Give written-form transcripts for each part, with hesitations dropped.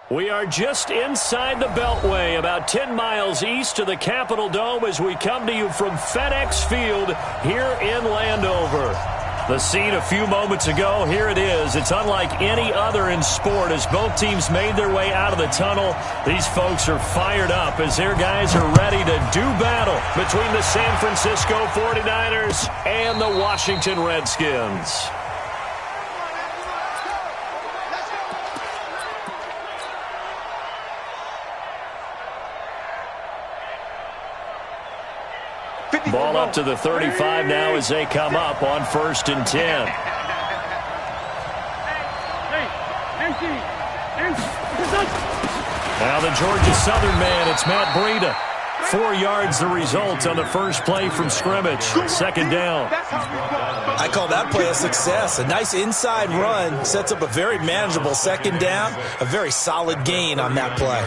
We are just inside the Beltway, about 10 miles east of the Capitol Dome as we come to you from FedEx Field here in Landover. The scene a few moments ago, here it is. It's unlike any other in sport as both teams made their way out of the tunnel. These folks are fired up as their guys are ready to do battle between the San Francisco 49ers and the Washington Redskins. Ball up to the 35 now as they come up on 1st and 10. Now the Georgia Southern man, it's Matt Breida. 4 yards the result on the first play from scrimmage. 2nd down. I call that play a success. A nice inside run sets up a very manageable 2nd down. A very solid gain on that play.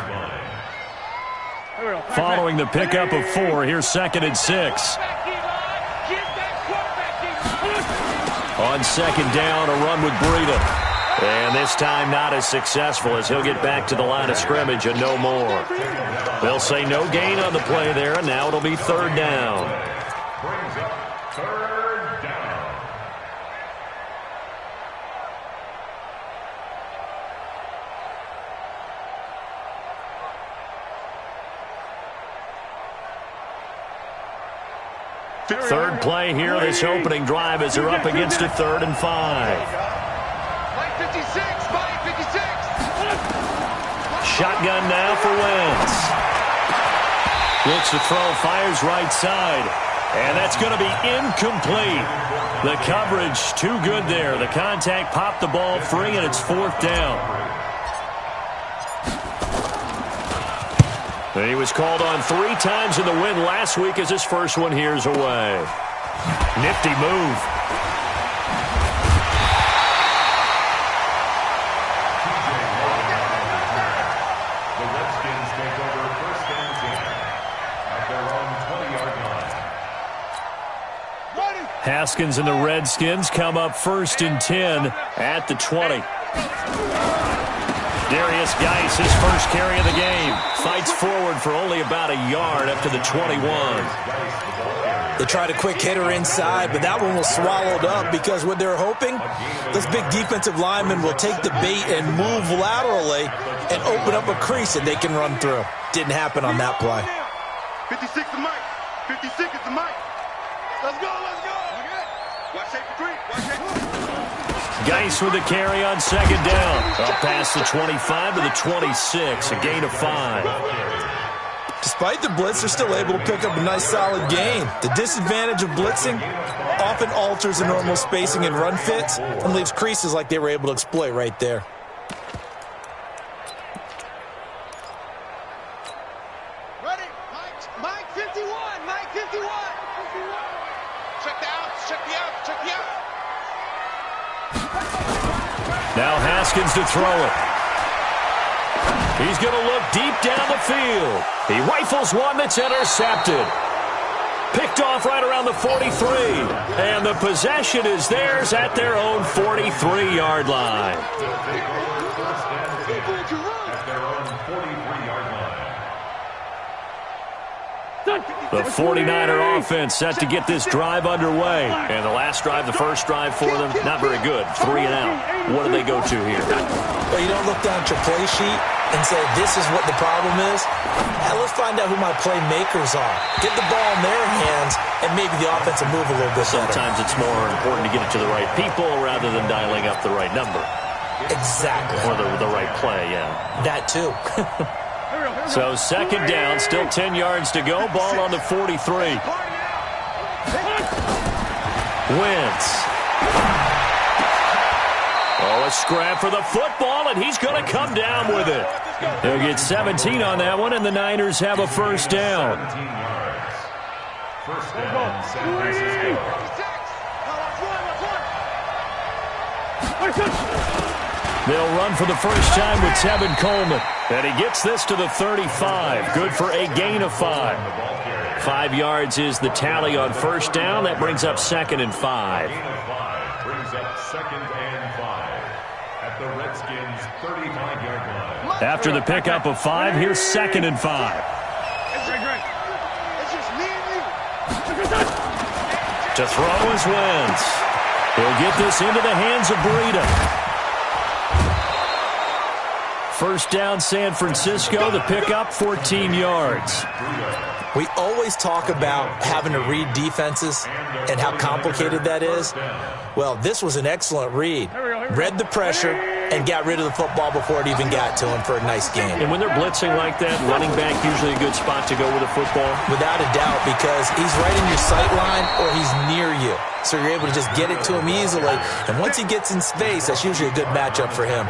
Following the pickup of 4, here's 2nd and 6. On 2nd down, a run with Breida. And this time not as successful as he'll get back to the line of scrimmage and no more. They'll say no gain on the play there, and now it'll be 3rd down. Third play here, this opening drive as they're up against a 3rd and 5. Shotgun now for Wentz. Looks to throw, fires right side. And that's going to be incomplete. The coverage too good there. The contact popped the ball free, and it's 4th down. And he was called on 3 times in the win last week as his first one here's away. Nifty move. The Redskins take over 1st and 10 at their own 20-yard line. Haskins and the Redskins come up 1st and 10 at the 20. Darius Geis, his first carry of the game, fights forward for only about a yard up to the 21. They tried a quick hitter inside, but that one was swallowed up because what they're hoping, this big defensive lineman will take the bait and move laterally and open up a crease that they can run through. Didn't happen on that play. 56 is Mike. 56 is the Mike. Let's go, let's go. Watch shape for 3. Watch shape for 3. Geis with the carry on 2nd down. Up past the 25 to the 26, a gain of 5. Despite the blitz, they're still able to pick up a nice solid gain. The disadvantage of blitzing often alters the normal spacing and run fits and leaves creases like they were able to exploit right there. Ready? Mike 51. Mike 51. Check the outs. Check the outs. Check the outs. Now Haskins to throw it. He's going to look deep down the field. He rifles one that's intercepted. Picked off right around the 43. And the possession is theirs at their own 43-yard line. The 49er offense set to get this drive underway. And the last drive, the first drive for them, not very good. 3 and out. What do they go to here? Well, you don't look down at your play sheet and say, this is what the problem is. Let's find out who my playmakers are. Get the ball in their hands, and maybe the offense will move a little bit better. Sometimes it's more important to get it to the right people rather than dialing up the right number. Exactly. Or the right play, yeah. That too. So 2nd down, still 10 yards to go. Ball on the 43. Wentz. Oh, a scrap for the football, and he's going to come down with it. He'll get 17 on that one, and the Niners have a 1st down. 1st down, San Francisco. They'll run for the first time with Tevin Coleman. And he gets this to the 35. Good for a gain of 5. 5 yards is the tally on 1st down. That brings up 2nd and 5. Brings up 2nd and 5. At the Redskins' 35-yard line. After the pickup of 5, here's 2nd and 5. It's just me and you. To throw is Wentz. He'll get this into the hands of Breida. First down, San Francisco. The pickup, 14 yards. We always talk about having to read defenses and how complicated that is. Well, this was an excellent read. Read the pressure and got rid of the football before it even got to him for a nice game. And when they're blitzing like that, running back usually a good spot to go with a football? Without a doubt, because he's right in your sight line or he's near you. So you're able to just get it to him easily. And once he gets in space, that's usually a good matchup for him.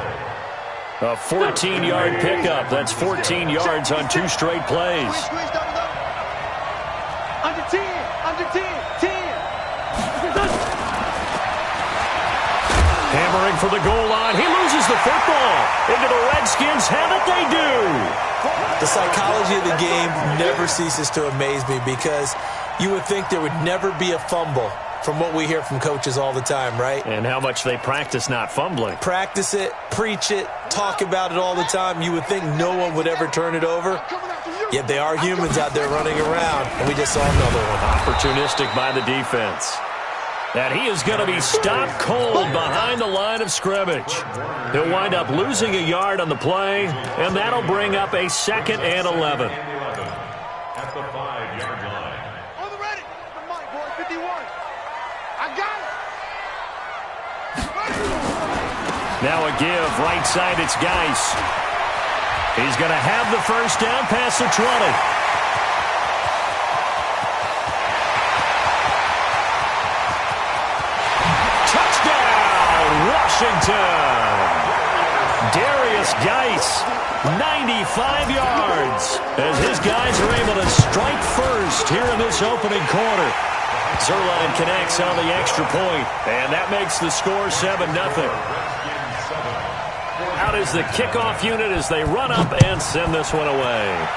A 14-yard pickup. That's 14 yards on 2 straight plays. Squeeze, double up. Under 10, under 10, 10. Hammering for the goal line. He loses the football. Into the Redskins. Have it they do. The psychology of the game never ceases to amaze me because you would think there would never be a fumble from what we hear from coaches all the time, right? And how much they practice not fumbling. Practice it, preach it, talk about it all the time. You would think no one would ever turn it over. Yet they are humans out there running around, and we just saw another one. Opportunistic by the defense. And he is going to be stopped cold behind the line of scrimmage. He'll wind up losing a yard on the play, and that'll bring up a 2nd and 11. At the 5-yard line. On the ready. The mic, boy, 51. I got it. Now a give. Right side, it's Geis. He's going to have the first down past the 20. Washington. Darius Geis, 95 yards, as his guys are able to strike first here in this opening quarter. Zerline connects on the extra point, and that makes the score 7-0. Out is the kickoff unit as they run up and send this one away.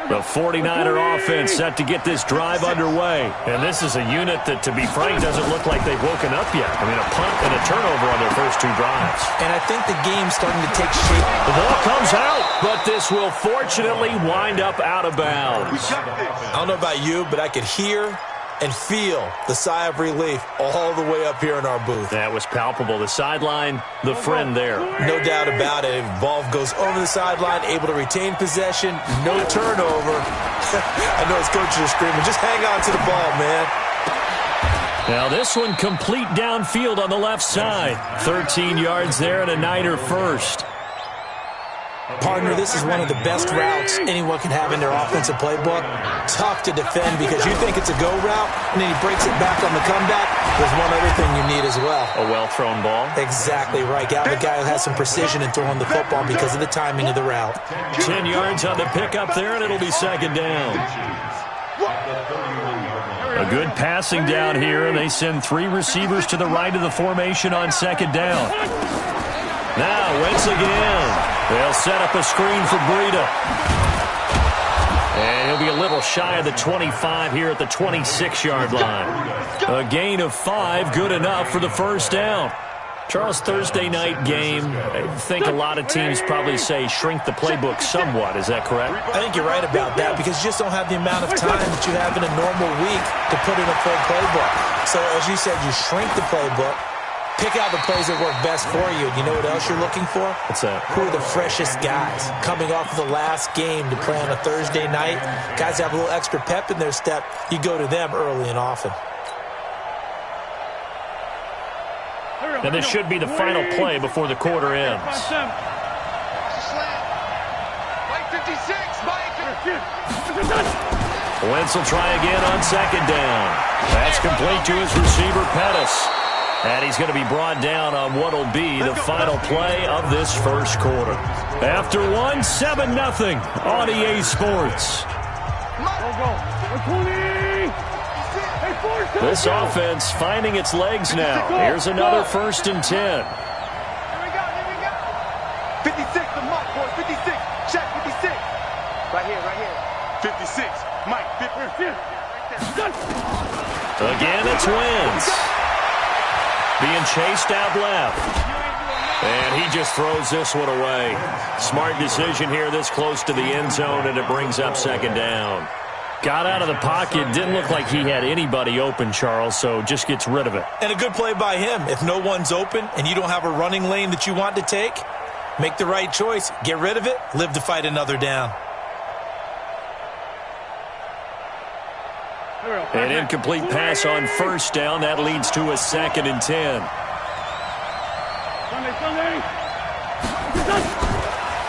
The 49er offense set to get this drive underway. And this is a unit that, to be frank, doesn't look like they've woken up yet. I mean, a punt and a turnover on their first 2 drives. And I think the game's starting to take shape. The ball comes out, but this will fortunately wind up out of bounds. I don't know about you, but I could hear and feel the sigh of relief all the way up here in our booth. That was palpable. The sideline, the friend there. No doubt about it. Ball goes over the sideline, able to retain possession, no turnover. I know his coaches are screaming, just hang on to the ball, man. Now this one complete downfield on the left side. 13 yards there and a Niner first. Partner, this is one of the best routes anyone can have in their offensive playbook. Tough to defend because you think it's a go route, and then he breaks it back on the comeback. There's one other thing you need as well. A well-thrown ball. Exactly right. Got the guy who has some precision in throwing the football because of the timing of the route. 10 yards on the pickup there, and it'll be 2nd down. A good passing down here, and they send 3 receivers to the right of the formation on 2nd down. Now, Wentz again. They'll set up a screen for Breida. And he'll be a little shy of the 25 here at the 26-yard line. A gain of 5, good enough for the first down. Charles, Thursday night game, I think a lot of teams probably say shrink the playbook somewhat. Is that correct? I think you're right about that because you just don't have the amount of time that you have in a normal week to put in a full playbook. So, as you said, you shrink the playbook, pick out the plays that work best for you. You know what else you're looking for? What's that? Who are the freshest guys coming off of the last game to play on a Thursday night? Guys have a little extra pep in their step. You go to them early and often. And this should be the final play before the quarter ends. Wentz will try again on second down. That's complete to his receiver, Pettis. And he's going to be brought down on what will be the final play of this first quarter. After one, 7-0 on EA Sports. This offense finding its legs now. Here's another 1st and 10. Here we go. 56, the mark, boy. 56. Check, 56. Right here. 56. Mike, 56. Again, it's Wentz. Being chased out left. And he just throws this one away. Smart decision here this close to the end zone, and it brings up second down. Got out of the pocket. Didn't look like he had anybody open, Charles, so just gets rid of it. And a good play by him. If no one's open and you don't have a running lane that you want to take, make the right choice. Get rid of it. Live to fight another down. An incomplete pass on 1st down. That leads to a 2nd and 10.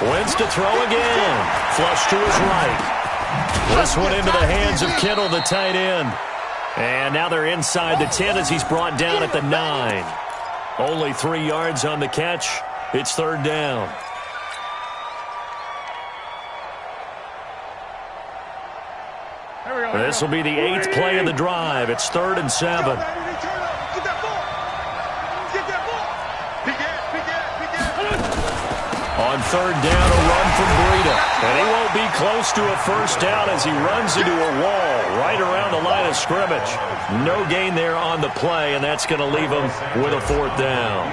Wentz to throw again. Flush to his right. This one into the hands of Kittle, the tight end. And now they're inside the 10 as he's brought down at the 9. Only 3 yards on the catch. It's 3rd down. This will be the 8th play of the drive. It's 3rd and 7. On 3rd down, a run from Breida. And he won't be close to a 1st down as he runs into a wall right around the line of scrimmage. No gain there on the play, and that's going to leave him with a 4th down.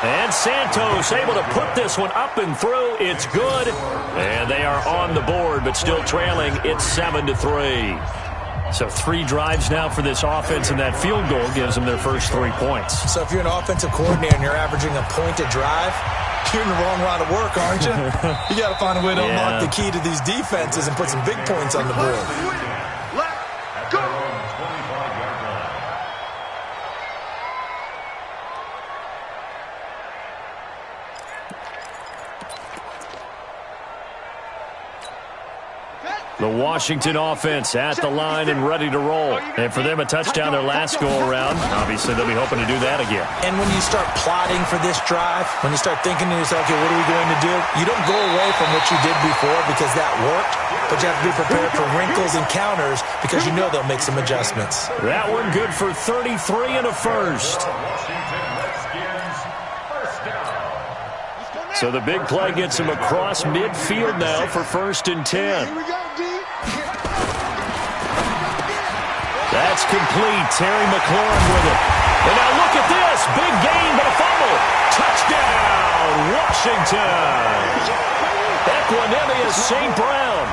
And Santos able to put this one up and through. It's good. And they are on the board, but still trailing. It's 7-3. So 3 drives now for this offense, and that field goal gives them their first 3 points. So if you're an offensive coordinator and you're averaging a point a drive, you're in the wrong line of work, aren't you? You got to find a way to unlock the key to these defenses and put some big points on the board. The Washington offense at the line and ready to roll. And for them, a touchdown their last go-around. Obviously, they'll be hoping to do that again. And when you start plotting for this drive, when you start thinking to yourself, okay, what are we going to do? You don't go away from what you did before because that worked, but you have to be prepared for wrinkles and counters because you know they'll make some adjustments. That one good for 33 and a 1st. So the big play gets him across midfield now for 1st and 10. That's complete. Terry McLaurin with it. And now look at this. Big gain, but a fumble. Touchdown, Washington. Equanimous St. Brown.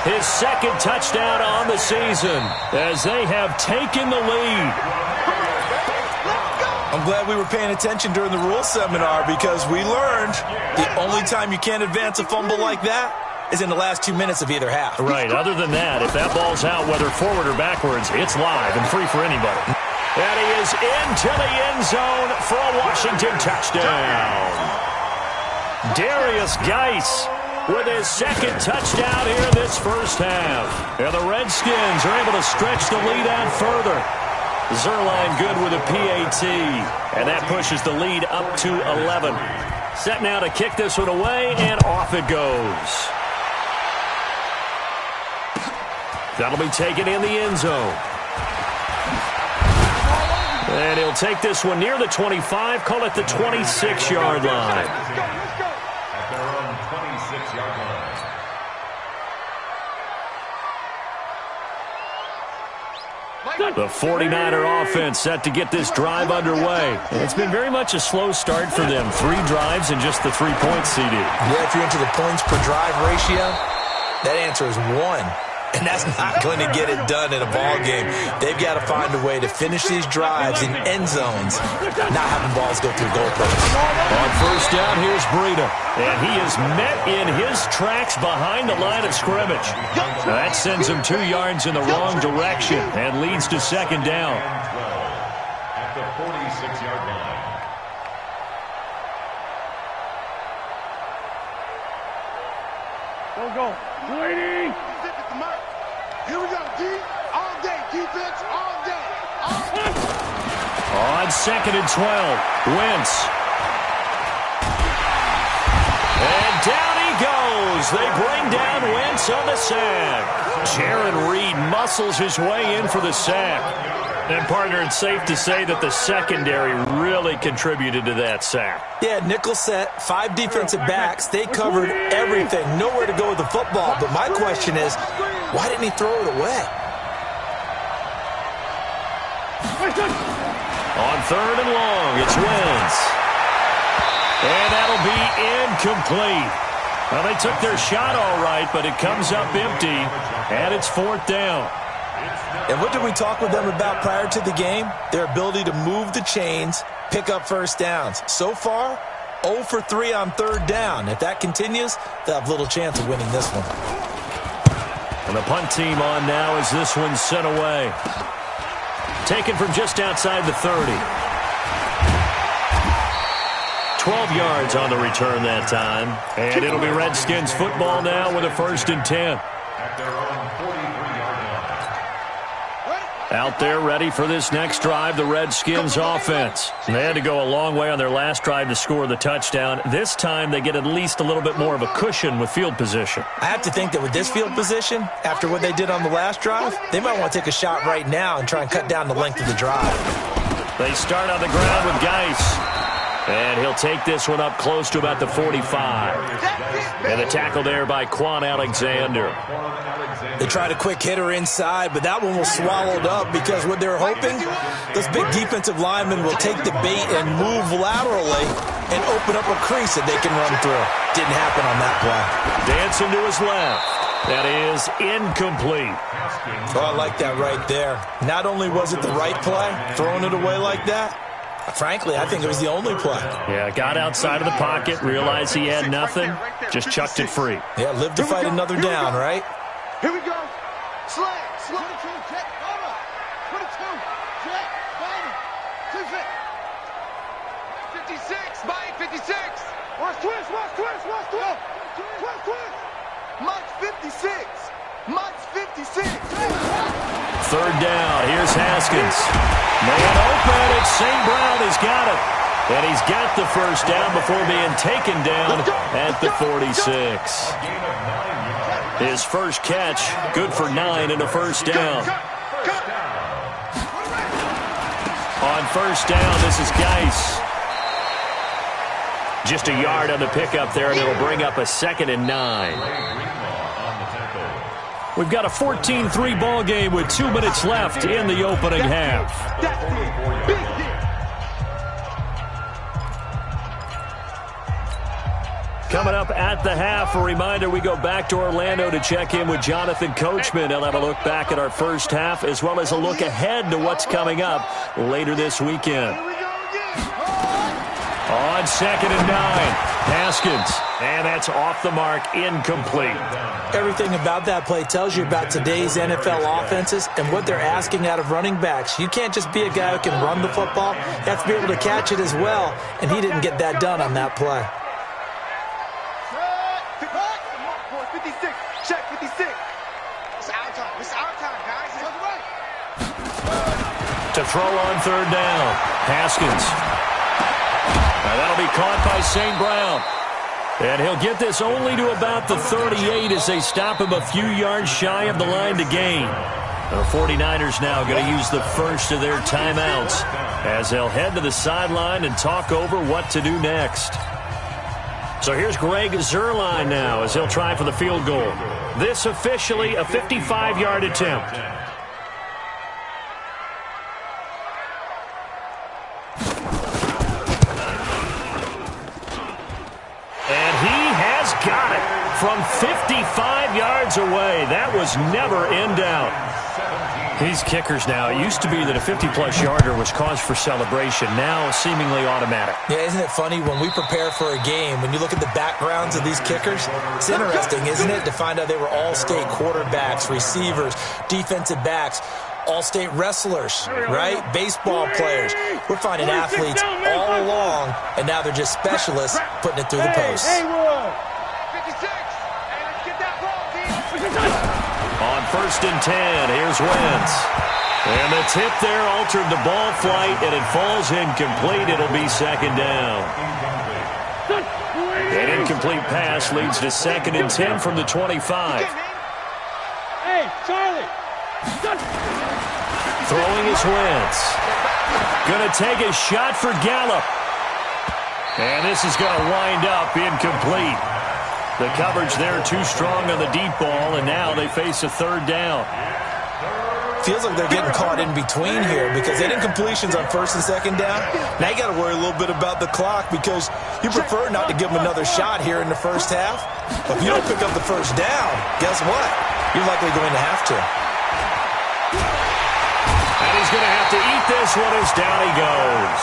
His 2nd touchdown on the season as they have taken the lead. I'm glad we were paying attention during the rules seminar because we learned the only time you can't advance a fumble like that is in the last 2 minutes of either half. Right. Other than that, if that ball's out, whether forward or backwards, it's live and free for anybody. And he is into the end zone for a Washington touchdown. Darius Geis with his 2nd touchdown here in this first half. And the Redskins are able to stretch the lead out further. Zerline good with a PAT. And that pushes the lead up to 11. Set now to kick this one away, and off it goes. That'll be taken in the end zone. And he'll take this one near the 25, call it the 26-yard line. At their own 26-yard line. The 49er offense set to get this drive underway. It's been very much a slow start for them. 3 drives and just the 3 points, CD. Yeah, if you're into the points per drive ratio, that answer is 1. And that's not going to get it done in a ball game. They've got to find a way to finish these drives in end zones, not having balls go through goalposts. On first down, here's Breida. And he is met in his tracks behind the line of scrimmage. That sends him 2 yards in the wrong direction and leads to second down. At the 46-yard line. Go. Waiting. Here we go, D. All day, defense, all day. On second and 12, Wentz. And down he goes. They bring down Wentz on the sack. Jaron Reed muscles his way in for the sack. And, partner, it's safe to say that the secondary really contributed to that sack. Yeah, nickel set, 5 defensive backs. They covered everything. Nowhere to go with the football. But my question is, why didn't he throw it away? On third and long, it's Wentz. And that'll be incomplete. Well, they took their shot all right, but it comes up empty, and it's 4th down. And what did we talk with them about prior to the game? Their ability to move the chains, pick up first downs. So far, 0 for 3 on 3rd down. If that continues, they'll have little chance of winning this one. And the punt team on now as this one's sent away. Taken from just outside the 30. 12 yards on the return that time. And it'll be Redskins football now with a 1st and 10. At their own 43-yard line. Out there ready for this next drive, the Redskins offense. They had to go a long way on their last drive to score the touchdown. This time they get at least a little bit more of a cushion with field position. I have to think that with this field position, after what they did on the last drive, they might want to take a shot right now and try and cut down the length of the drive. They start on the ground with Geis. And he'll take this one up close to about the 45. And the tackle there by Quan Alexander. They tried a quick hitter inside, but that one was swallowed up because what they're hoping, those big defensive linemen will take the bait and move laterally and open up a crease that they can run through. Didn't happen on that play. Dancing to his left. That is incomplete. Oh, I like that right there. Not only was it the right play, throwing it away like that, frankly, I think it was the only play. Yeah, got outside of the pocket, realized he had nothing, just chucked it free. Yeah, live to fight another down, right? Here we go. Slam. 22, check. Over. 22, check. Bang. 56. Bang. 56. Watch twist. Mike's 56. Mike's 56. 3rd down. Here's Haskins. Man open. It's St. Brown has got it. And he's got the 1st down before being taken down at the 46. His first catch, good for 9 and a 1st down. On 1st down, this is Geis. Just a yard on the pickup there, and it'll bring up a 2nd and 9. We've got a 14-3 ball game with 2 minutes left in the opening half. Coming up at the half, a reminder, we go back to Orlando to check in with Jonathan Coachman. He'll have a look back at our first half as well as a look ahead to what's coming up later this weekend. On 2nd and 9, Haskins. And that's off the mark, incomplete. Everything about that play tells you about today's NFL offenses and what they're asking out of running backs. You can't just be a guy who can run the football. You have to be able to catch it as well, and he didn't get that done on that play. Check 56. It's our time. It's our time, guys. It's right. To throw on 3rd down, Haskins. Now that'll be caught by St. Brown. And he'll get this only to about the 38 as they stop him a few yards shy of the line to gain. The 49ers now going to use the first of their timeouts as they'll head to the sideline and talk over what to do next. So here's Greg Zuerlein now as he'll try for the field goal. This officially a 55-yard attempt. from 55 yards away. That was never in doubt. These kickers now, it used to be that a 50-plus yarder was cause for celebration. Now seemingly automatic. Yeah, isn't it funny when we prepare for a game, when you look at the backgrounds of these kickers, it's interesting, isn't it, to find out they were all-state quarterbacks, receivers, defensive backs, all-state wrestlers, right? Baseball players. We're finding athletes all along, and now they're just specialists putting it through the post. 56. Hey, let's get that ball, team. On 1st and 10, here's Wentz. And the tip there altered the ball flight, and it falls incomplete. It'll be 2nd down. An incomplete pass leads to 2nd and 10 from the 25. Hey, Charlie. Throwing is Wentz. Going to take a shot for Gallup. And this is going to wind up incomplete. The coverage there too strong on the deep ball, and now they face a 3rd down. Feels like they're getting caught in between here because they had incompletions on 1st and 2nd down. Now you got to worry a little bit about the clock because you prefer not to give them another shot here in the first half. But if you don't pick up the 1st down, guess what? You're likely going to have to. And he's going to have to eat this one as down he goes.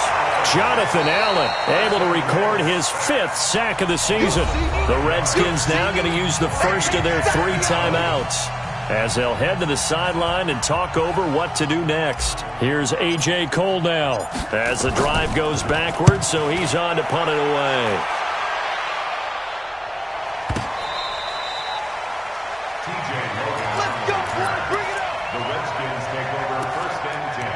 Jonathan Allen able to record his 5th sack of the season. The Redskins now going to use the first of their 3 timeouts as they'll head to the sideline and talk over what to do next. Here's A.J. Cole now as the drive goes backwards, so he's on to punt it away. Let's go, boys. Bring it up. The Redskins take over 1st and 10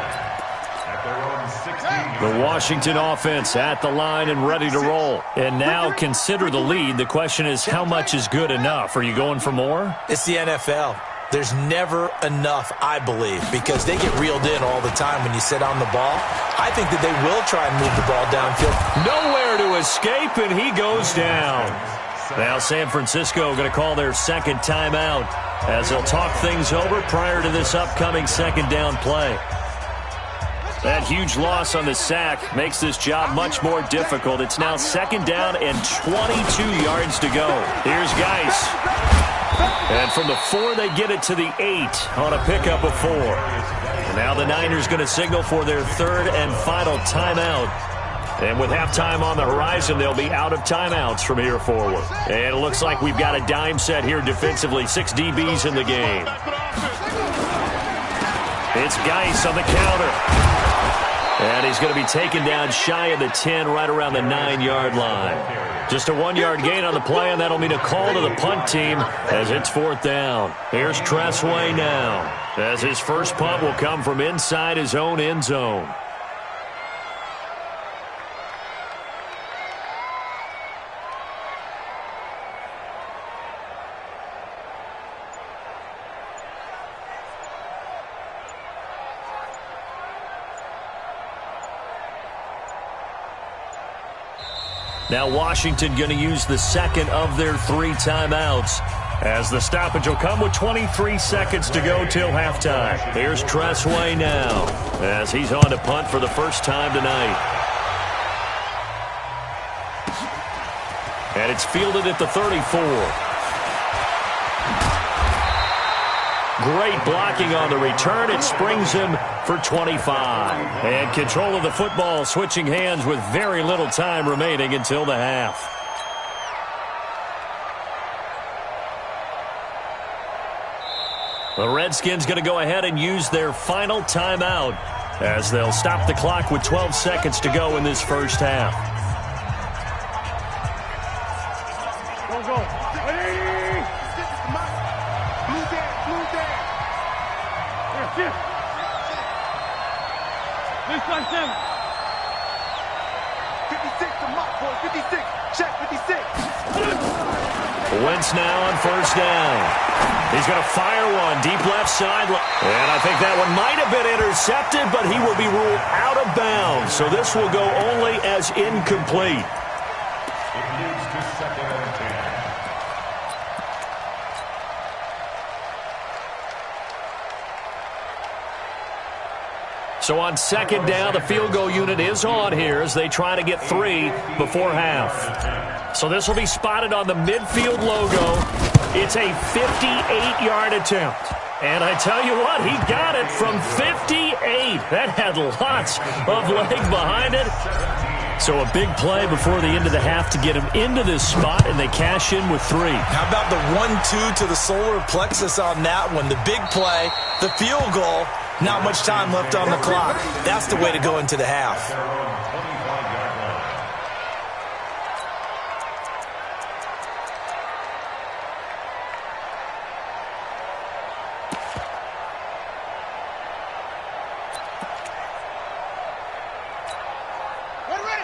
at their own 16. The Washington offense at the line and ready to roll. And now consider the lead. The question is, how much is good enough? Are you going for more? It's the NFL. There's never enough, I believe, because they get reeled in all the time when you sit on the ball. I think that they will try and move the ball downfield. Nowhere to escape, and he goes down. Now San Francisco going to call their 2nd timeout as they'll talk things over prior to this upcoming 2nd down play. That huge loss on the sack makes this job much more difficult. It's now 2nd down and 22 yards to go. Here's Geis. And from the 4, they get it to the 8 on a pickup of 4. And now the Niners going to signal for their 3rd and final timeout. And with halftime on the horizon, they'll be out of timeouts from here forward. And it looks like we've got a dime set here defensively. 6 DBs in the game. It's Geis on the counter. And he's going to be taken down shy of the 10, right around the 9-yard line. Just a 1-yard gain on the play, and that'll mean a call to the punt team as it's 4th down. Here's Tressway now, as his first punt will come from inside his own end zone. Now Washington going to use the 2nd of their 3 timeouts as the stoppage will come with 23 seconds to go till halftime. Here's Tressway now as he's on to punt for the first time tonight. And it's fielded at the 34. Great blocking on the return. It springs him for 25. And control of the football switching hands with very little time remaining until the half. The Redskins going to go ahead and use their final timeout as they'll stop the clock with 12 seconds to go in this first half. Go. Ready? Blue down. Here. This one, 56 to Mike, boys. 56. Check, 56. Wentz now on 1st down. He's going to fire one deep left sideline. And I think that one might have been intercepted, but he will be ruled out of bounds. So this will go only as incomplete. It moves to 2nd and 10. So on 2nd down, the field goal unit is on here as they try to get 3 before half. So this will be spotted on the midfield logo. It's a 58-yard attempt. And I tell you what, he got it from 58. That had lots of leg behind it. So a big play before the end of the half to get him into this spot, and they cash in with 3. How about the 1-2 to the solar plexus on that one? The big play, the field goal, not much time left on the clock. That's the way to go into the half.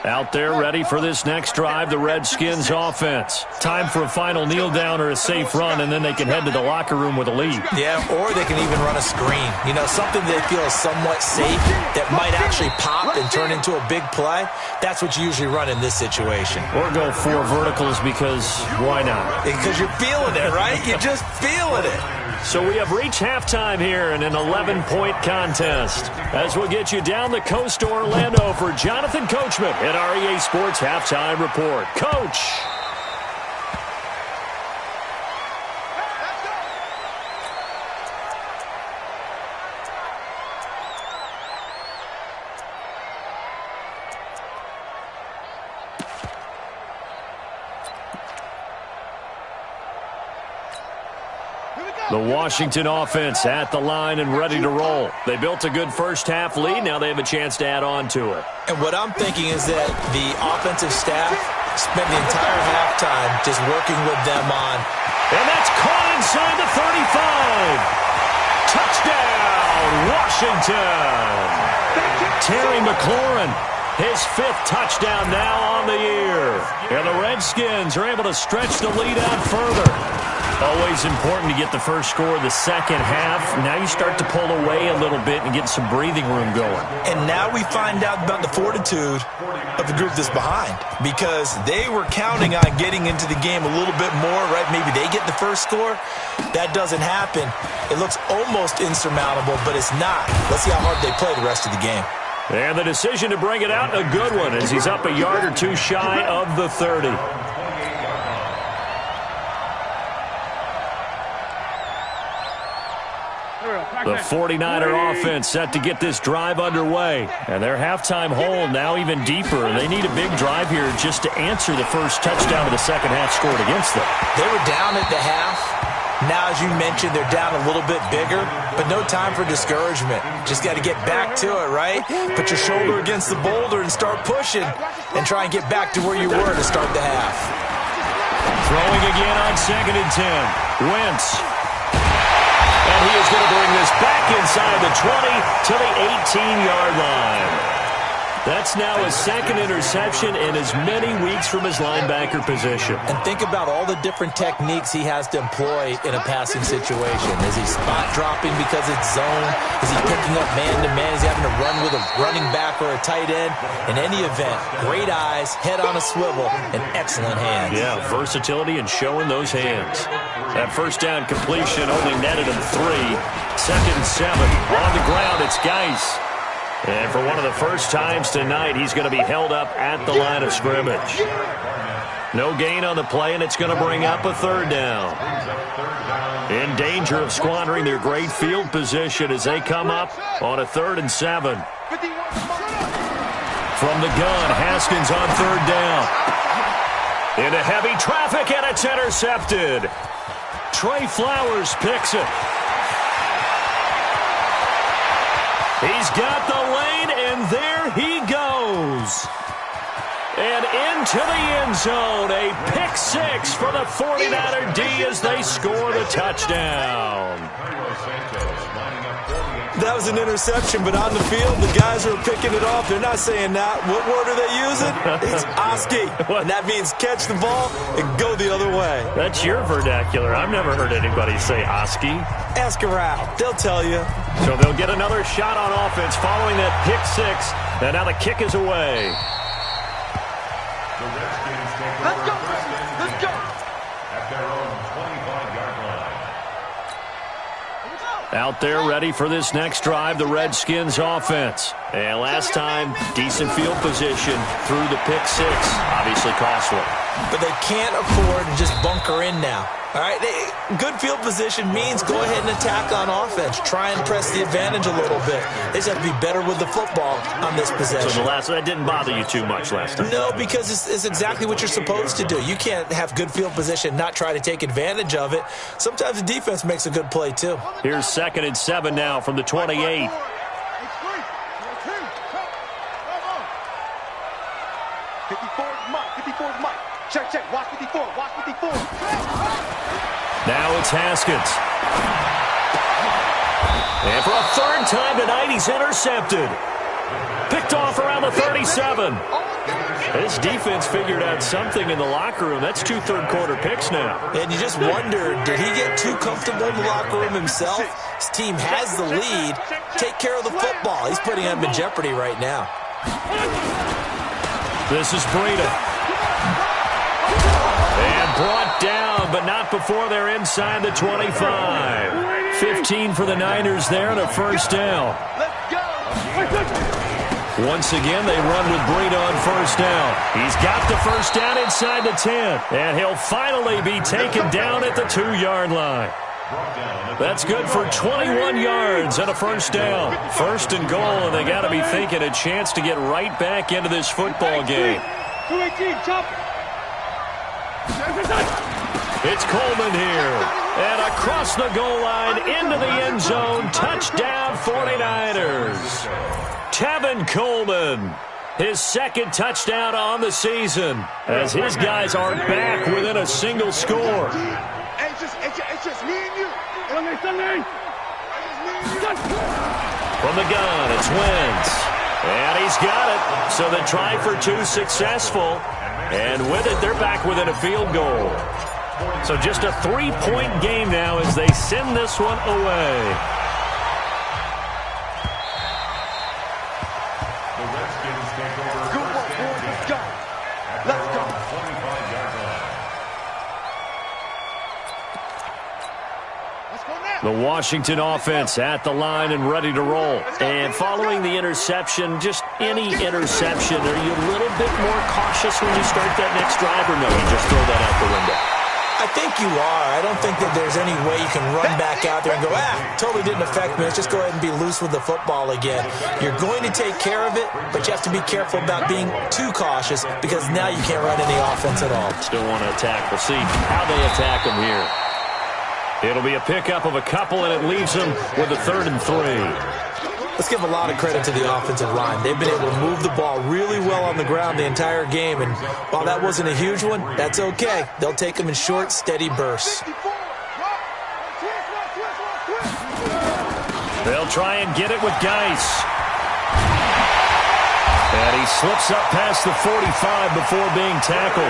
Out there ready for this next drive, the Redskins offense. Time for a final kneel down or a safe run, and then they can head to the locker room with a lead. Yeah, or they can even run a screen. You know, something they feel is somewhat safe that might actually pop and turn into a big play. That's what you usually run in this situation. Or go 4 verticals because why not? Because you're feeling it, right? You're just feeling it. So we have reached halftime here in an 11-point contest. As we'll get you down the coast to Orlando for Jonathan Coachman at REA Sports Halftime Report. Coach. The Washington offense at the line and ready to roll. They built a good first-half lead. Now they have a chance to add on to it. And what I'm thinking is that the offensive staff spent the entire halftime just working with them on. And that's caught inside the 35. Touchdown, Washington. Terry McLaurin, his 5th touchdown now on the year. And the Redskins are able to stretch the lead out further. Always important to get the first score of the second half. Now you start to pull away a little bit and get some breathing room going. And now we find out about the fortitude of the group that's behind, because they were counting on getting into the game a little bit more, right? Maybe they get the first score. That doesn't happen. It looks almost insurmountable, but it's not. Let's see how hard they play the rest of the game. And the decision to bring it out, a good one, as he's up a yard or two shy of the 30. The 49er offense set to get this drive underway. And their halftime hole now even deeper. They need a big drive here just to answer the first touchdown of the second half scored against them. They were down at the half. Now, as you mentioned, they're down a little bit bigger, but no time for discouragement. Just got to get back to it, right? Put your shoulder against the boulder and start pushing and try and get back to where you were to start the half. Throwing again on 2nd and 10. Wentz. And he is going to bring this back inside the 20 to the 18-yard line. That's now his 2nd interception in as many weeks from his linebacker position. And think about all the different techniques he has to employ in a passing situation. Is he spot dropping because it's zone? Is he picking up man-to-man? Is he having to run with a running back or a tight end? In any event, great eyes, head on a swivel, and excellent hands. Yeah, versatility and showing those hands. That first down completion only netted him 3. 2nd and 7. On the ground, it's Geis. And for one of the first times tonight, he's going to be held up at the line of scrimmage. No gain on the play, and it's going to bring up a 3rd down. In danger of squandering their great field position as they come up on a 3rd and 7. From the gun, Haskins on 3rd down. Into heavy traffic, and it's intercepted. Trey Flowers picks it. He's got the lane, and there he goes. And into the end zone, a pick 6 for the 49er D as they score the touchdown. That was an interception, but on the field, the guys who are picking it off, they're not saying that. What word are they using? It's Oski, and that means catch the ball and go the other way. That's your vernacular. I've never heard anybody say Oski. Ask around. They'll tell you. So they'll get another shot on offense following that pick 6, and now the kick is away. The Redskins take over first and 10 at their own 25-yard line. Out there ready for this next drive, the Redskins offense. And last time, decent field position through the pick six. Obviously costly. But they can't afford to just bunker in now. All right, good field position means go ahead and attack on offense. Try and press the advantage a little bit. They just have to be better with the football on this possession. So that didn't bother you too much last time? No, because it's exactly what you're supposed to do. You can't have good field position, not try to take advantage of it. Sometimes the defense makes a good play, too. Here's 2nd and 7 now from the 28. Check. Watch 54. Now it's Haskins. And for a 3rd time tonight, he's intercepted. Picked off around the 37. This defense figured out something in the locker room. That's 2 third-quarter picks now. And you just wonder, did he get too comfortable in the locker room himself? His team has the lead. Take care of the football. He's putting them in jeopardy right now. This is Breida. And brought down, but not before they're inside the 25. 15 for the Niners there and a 1st down. Once again, they run with Breida on 1st down. He's got the 1st down inside the 10. And he'll finally be taken down at the 2-yard line. That's good for 21 yards and a 1st down. 1st and goal, and they got to be thinking a chance to get right back into this football game. 218, chop. It's Coleman here. And across the goal line into the end zone. Touchdown 49ers. Tevin Coleman. His 2nd touchdown on the season. As his guys are back within a single score. It's just me and you. From the gun, it's Wentz. And he's got it. So the try for 2 successful. And with it, they're back within a field goal. So just a 3-point game now as they send this one away. The Redskins take over. Good work, boys. Let's go. Let's go. 25-yard line. The Washington offense at the line and ready to roll. And following the interception, just any interception, are you a little bit more cautious when you start that next drive, or no, you just throw that out the window? I think you are. I don't think that there's any way you can run back out there and go, totally didn't affect me. Let's just go ahead and be loose with the football again. You're going to take care of it, but you have to be careful about being too cautious because now you can't run any offense at all. Still want to attack. We'll see how they attack them here. It'll be a pickup of a couple, and it leaves them with a 3rd and 3. Let's give a lot of credit to the offensive line. They've been able to move the ball really well on the ground the entire game, and while that wasn't a huge one, that's okay. They'll take them in short, steady bursts. They'll try and get it with Geis. And he slips up past the 45 before being tackled.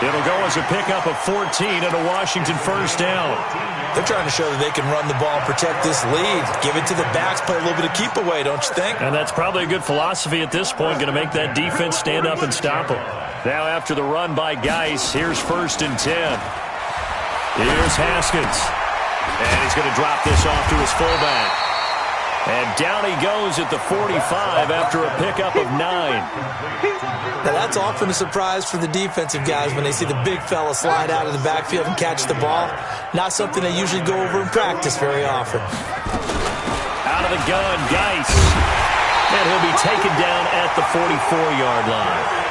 It'll go as a pickup of 14 and a Washington 1st down. They're trying to show that they can run the ball, protect this lead, give it to the backs, play a little bit of keep away, don't you think? And that's probably a good philosophy at this point, going to make that defense stand up and stop them. Now after the run by Geis, here's 1st and 10. Here's Haskins. And he's going to drop this off to his fullback. And down he goes at the 45 after a pickup of 9. Now that's often a surprise for the defensive guys when they see the big fella slide out of the backfield and catch the ball. Not something they usually go over in practice very often. Out of the gun, Geis. And he'll be taken down at the 44-yard line.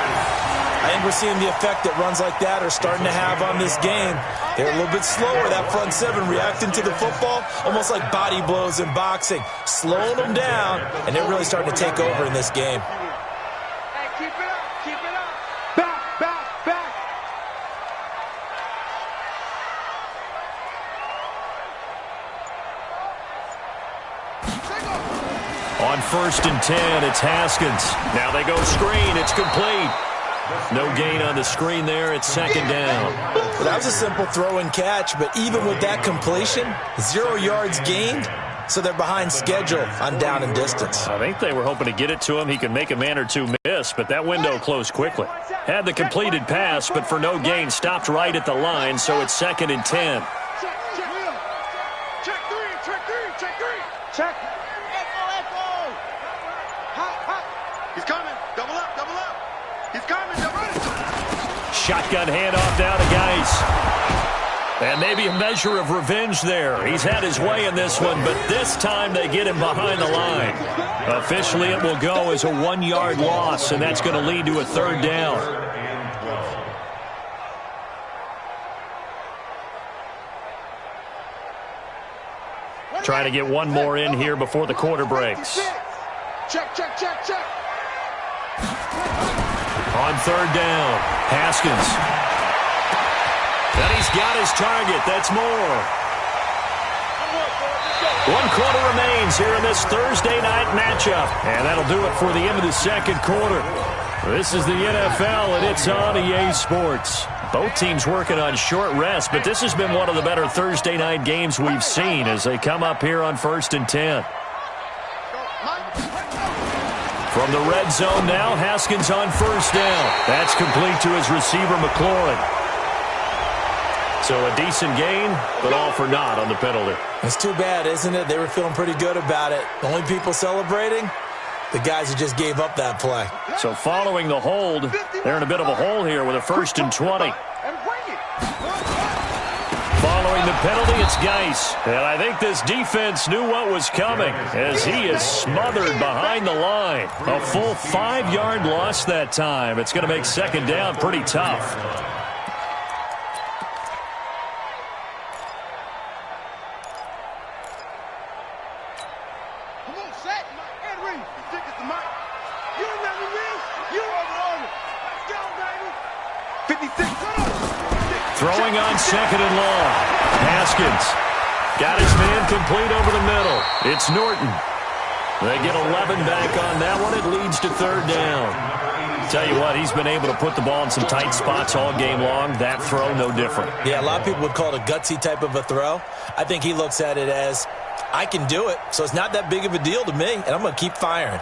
I think we're seeing the effect that runs like that are starting to have on this game. They're a little bit slower, that front 7, reacting to the football, almost like body blows in boxing, slowing them down, and they're really starting to take over in this game. Hey, keep it up, keep it up. Back. On 1st and 10, it's Haskins. Now they go screen, it's complete. No gain on the screen there. It's 2nd down. Well, that was a simple throw and catch, but even with that completion, 0 yards gained, so they're behind schedule on down and distance. I think they were hoping to get it to him. He could make a man or two miss, but that window closed quickly. Had the completed pass, but for no gain, stopped right at the line, so it's 2nd and 10. Check three. Check. Echo. He's coming. Double up, double up. He's coming, double up. Shotgun handoff now to Geis. And maybe a measure of revenge there. He's had his way in this one, but this time they get him behind the line. Officially, it will go as a 1-yard loss, and that's going to lead to a 3rd down. Trying to get one more in here before the quarter breaks. Check, check, check, check. On 3rd down, Haskins. And he's got his target. That's more. 1 quarter remains here in this Thursday night matchup. And that'll do it for the end of the 2nd quarter. This is the NFL, and it's on EA Sports. Both teams working on short rest, but this has been one of the better Thursday night games we've seen as they come up here on 1st and 10. From the red zone now, Haskins on 1st down. That's complete to his receiver, McLaurin. So a decent gain, but all for naught on the penalty. It's too bad, isn't it? They were feeling pretty good about it. The only people celebrating, the guys who just gave up that play. So following the hold, they're in a bit of a hole here with a 1st and 20. Following the penalty, it's Geis. And I think this defense knew what was coming as he is smothered behind the line. A full 5-yard loss that time. It's going to make 2nd down pretty tough. Come on, set. And ring. Stick it to Mike. You remember me? You over. Let's go, baby. 56. Throwing on 2nd and long. Haskins got his man complete over the middle. It's Norton. They get 11 back on that one. It leads to 3rd down. Tell you what, he's been able to put the ball in some tight spots all game long. That throw, no different. Yeah, a lot of people would call it a gutsy type of a throw. I think he looks at it as, I can do it, so it's not that big of a deal to me, and I'm going to keep firing.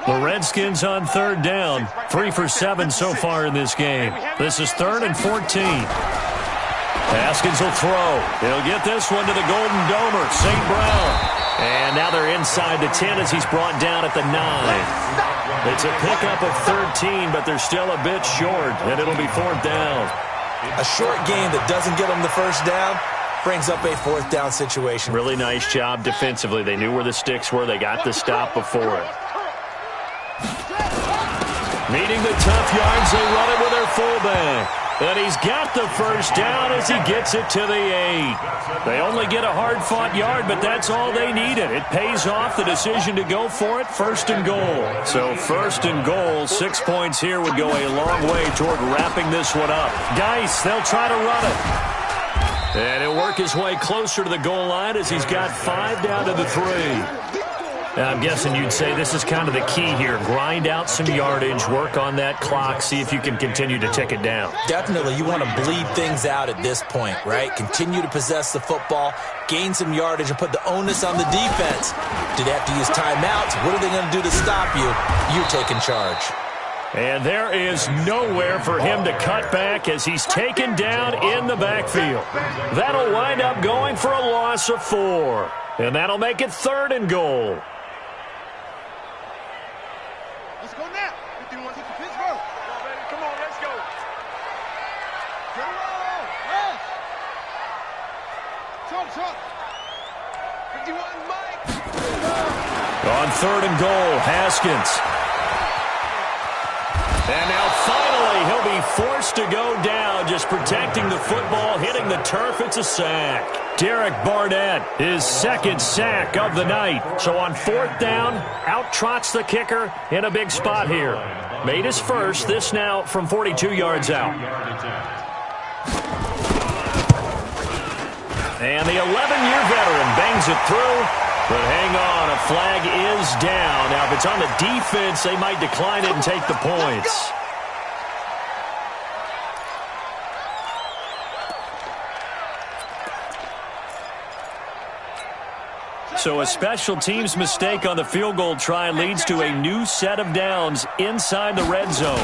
The Redskins on 3rd down. 3 for 7 so far in this game. This is 3rd and 14. Haskins will throw. He'll get this one to the Golden Domer, St. Brown. And now they're inside the 10 as he's brought down at the 9. It's a pickup of 13, but they're still a bit short, and it'll be 4th down. A short game that doesn't get them the 1st down brings up a 4th down situation. Really nice job defensively. They knew where the sticks were. They got the stop before it. Meeting the tough yards, they run it with their fullback. And he's got the 1st down as he gets it to the 8. They only get a hard-fought yard, but that's all they needed. It pays off the decision to go for it, 1st and goal. So 1st and goal, 6 points here would go a long way toward wrapping this one up. Geis, they'll try to run it. And he'll work his way closer to the goal line as he's got 5 down to the 3. I'm guessing you'd say this is kind of the key here. Grind out some yardage, work on that clock, see if you can continue to tick it down. Definitely. You want to bleed things out at this point, right? Continue to possess the football, gain some yardage, and put the onus on the defense. Do they have to use timeouts? What are they going to do to stop you? You're taking charge. And there is nowhere for him to cut back as he's taken down in the backfield. That'll wind up going for a loss of 4. And that'll make it 3rd and goal. Let's go now. 51 to Pittsburgh. Come on, baby. Come on, let's go. Come on. Yes. Talk. 51, Mike. On 3rd and goal, Haskins. And now finally he'll be forced to go down, just protecting the football, hitting the turf. It's a sack. Derek Barnett, his 2nd sack of the night. So on 4th down, out trots the kicker in a big spot here. Made his first, this now from 42 yards out. And the 11-year veteran bangs it through. But hang on, a flag is down. Now, if it's on the defense, they might decline it and take the points. So a special teams mistake on the field goal try leads to a new set of downs inside the red zone.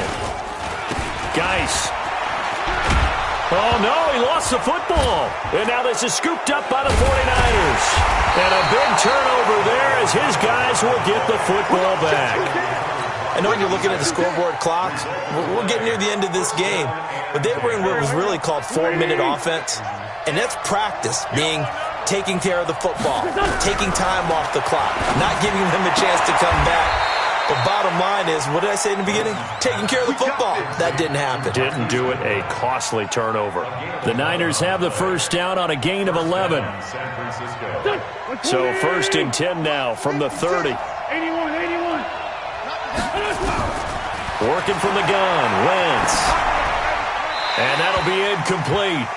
Geis. Oh, no, he lost the football. And now this is scooped up by the 49ers. And a big turnover there as his guys will get the football back. I know when you're looking at the scoreboard clock, we're getting near the end of this game, but they were in what was really called 4-minute offense, and that's practice, being taking care of the football, taking time off the clock, not giving them a chance to come back. But bottom line is, what did I say in the beginning? Taking care of the football. That didn't happen. Didn't do it. A costly turnover. The Niners have the first down on a gain of 11. So 1st and 10 now from the 30. 81. Working from the gun, Wentz. And that'll be incomplete.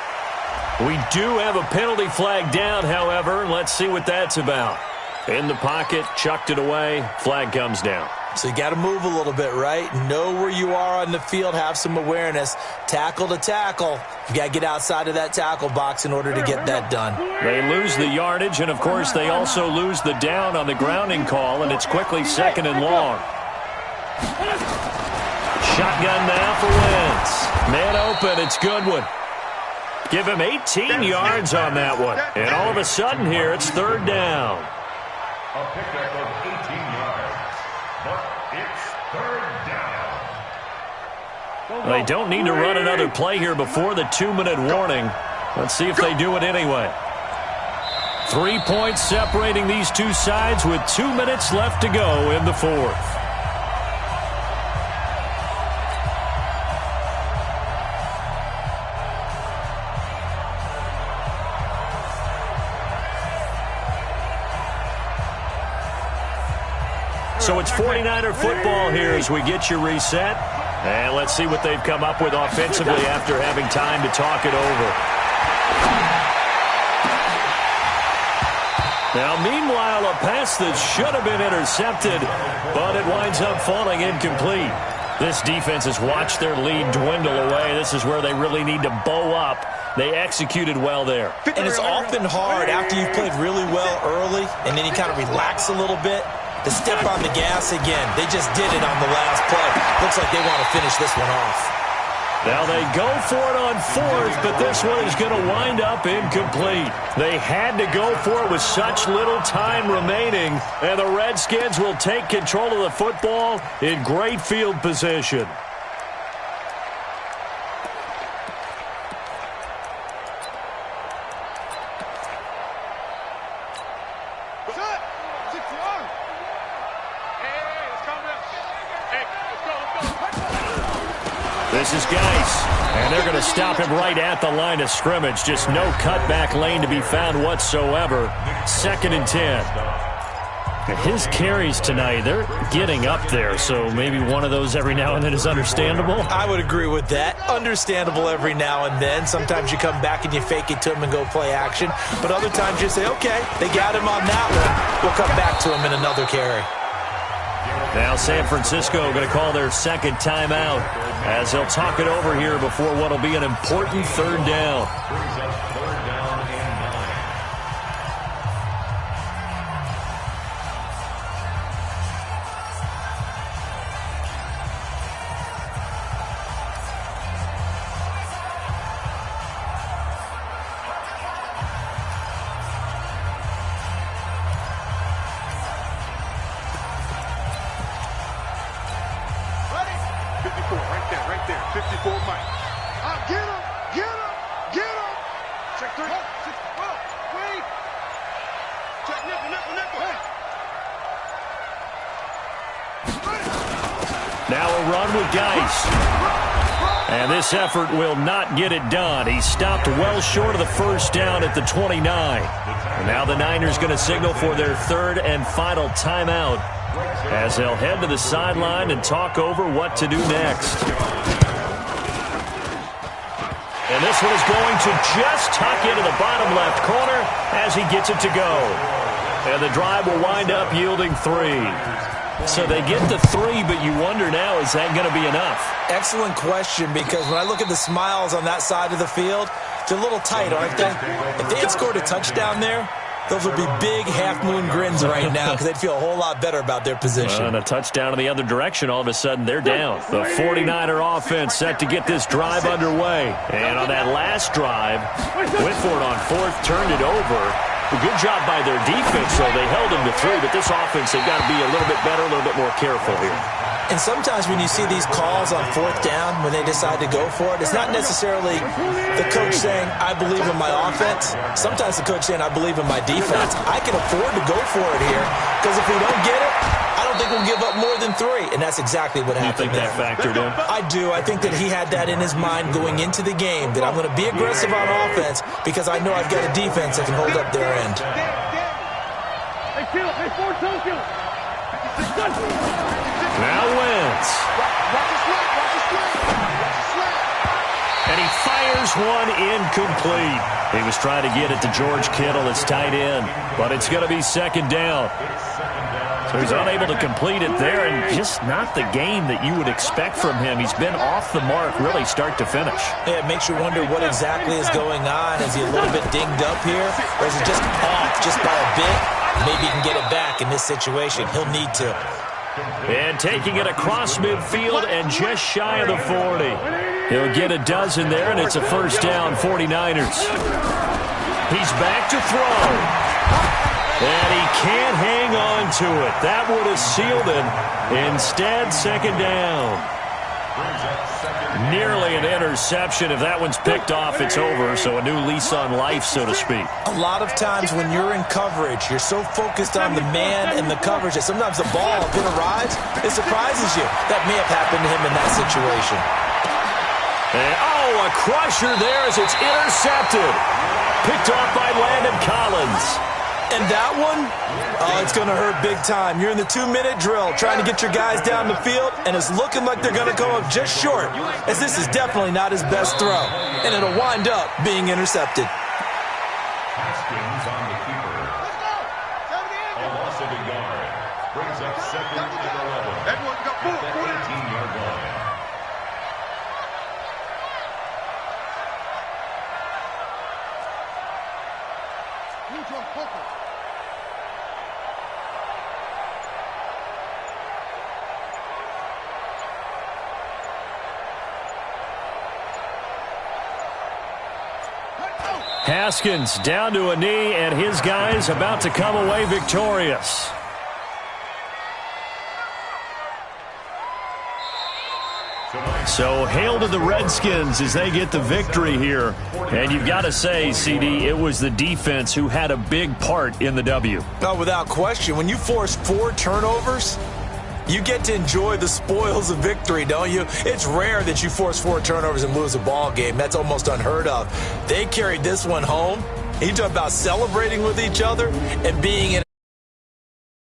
We do have a penalty flag down, however. Let's see what that's about. In the pocket, chucked it away, flag comes down. So you got to move a little bit, right? Know where you are on the field, have some awareness. Tackle to tackle. You got to get outside of that tackle box in order to get that done. They lose the yardage, and of course they also lose the down on the grounding call, and it's quickly 2nd and long. Shotgun now for Wentz. Man open, it's Goodwin. Give him 18 yards on that one. And all of a sudden here, it's 3rd down. A pickup of 18 yards, but it's 3rd down. They don't need to run another play here before the 2-minute warning. Let's see if they do it anyway. 3 points separating these two sides with 2 minutes left to go in the 4th. So it's 49er football here as we get you reset. And let's see what they've come up with offensively after having time to talk it over. Now, meanwhile, a pass that should have been intercepted, but it winds up falling incomplete. This defense has watched their lead dwindle away. This is where they really need to bow up. They executed well there. And it's often hard after you've played really well early and then you kind of relax a little bit to step on the gas again. They just did it on the last play. Looks like they want to finish this one off. Now they go for it on 4th, but this one is going to wind up incomplete. They had to go for it with such little time remaining, and the Redskins will take control of the football in great field position. This is Geis, and they're going to stop him right at the line of scrimmage. Just no cutback lane to be found whatsoever. 2nd and 10. His carries tonight, they're getting up there, so maybe one of those every now and then is understandable. I would agree with that. Understandable every now and then. Sometimes you come back and you fake it to him and go play action. But other times you say, okay, they got him on that one. We'll come back to him in another carry. Now San Francisco going to call their 2nd timeout as they'll talk it over here before what will be an important 3rd down. Brings up 3rd down and 9. Right there. 54 Mike. Get him. Check 3. Wait. Check nickel. Now a run with Geis. And this effort will not get it done. He stopped well short of the 1st down at the 29. And now the Niners going to signal for their 3rd and final timeout as they'll head to the sideline and talk over what to do next. And this one is going to just tuck into the bottom left corner as he gets it to go. And the drive will wind up yielding 3. So they get the 3, but you wonder now, is that going to be enough? Excellent question, because when I look at the smiles on that side of the field, they're a little tight, aren't they? If they had scored a touchdown there, those would be big half-moon grins right now because they'd feel a whole lot better about their position. And a touchdown in the other direction, all of a sudden they're down. The 49er offense set to get this drive underway. And on that last drive, went for it on 4th, turned it over. Well, good job by their defense, though. They held them to 3, but this offense, they've got to be a little bit better, a little bit more careful here. And sometimes when you see these calls on 4th down, when they decide to go for it, it's not necessarily the coach saying, I believe in my offense. Sometimes the coach saying, I believe in my defense. I can afford to go for it here because if we don't get it, I don't think we'll give up more than 3. And that's exactly what happened there. You think that factored in? I do. I think that he had that in his mind going into the game, that I'm going to be aggressive on offense because I know I've got a defense that can hold up their end. Now Wentz. And he fires one incomplete. He was trying to get it to George Kittle, his tight end, but it's going to be 2nd down. So he's unable to complete it there, and just not the game that you would expect from him. He's been off the mark really start to finish. Yeah, it makes you wonder what exactly is going on. Is he a little bit dinged up here, or is he just off just by a bit? Maybe he can get it back in this situation. He'll need to. And taking it across midfield and just shy of the 40. He'll get a dozen there, and it's a 1st down, 49ers. He's back to throw. And he can't hang on to it. That would have sealed him. Instead, 2nd down. Nearly an interception. If that one's picked off, it's over. So a new lease on life, so to speak. A lot of times when you're in coverage, you're so focused on the man and the coverage that sometimes the ball, if it arrives, it surprises you. That may have happened to him in that situation. And, a crusher there as it's intercepted. Picked off by Landon Collins. And that one, it's going to hurt big time. You're in the 2-minute drill trying to get your guys down the field, and it's looking like they're going to come up just short, as this is definitely not his best throw. And it'll wind up being intercepted. Haskins on the keeper. A loss of a yard. Brings up 2nd and 11. Everyone go forward. At the 18-yard line. Haskins down to a knee, and his guys about to come away victorious. So hail to the Redskins as they get the victory here. And you've got to say, CD, it was the defense who had a big part in the W. No, without question. When you force 4 turnovers, you get to enjoy the spoils of victory, don't you? It's rare that you force 4 turnovers and lose a ball game. That's almost unheard of. They carried this one home. You talk about celebrating with each other and being in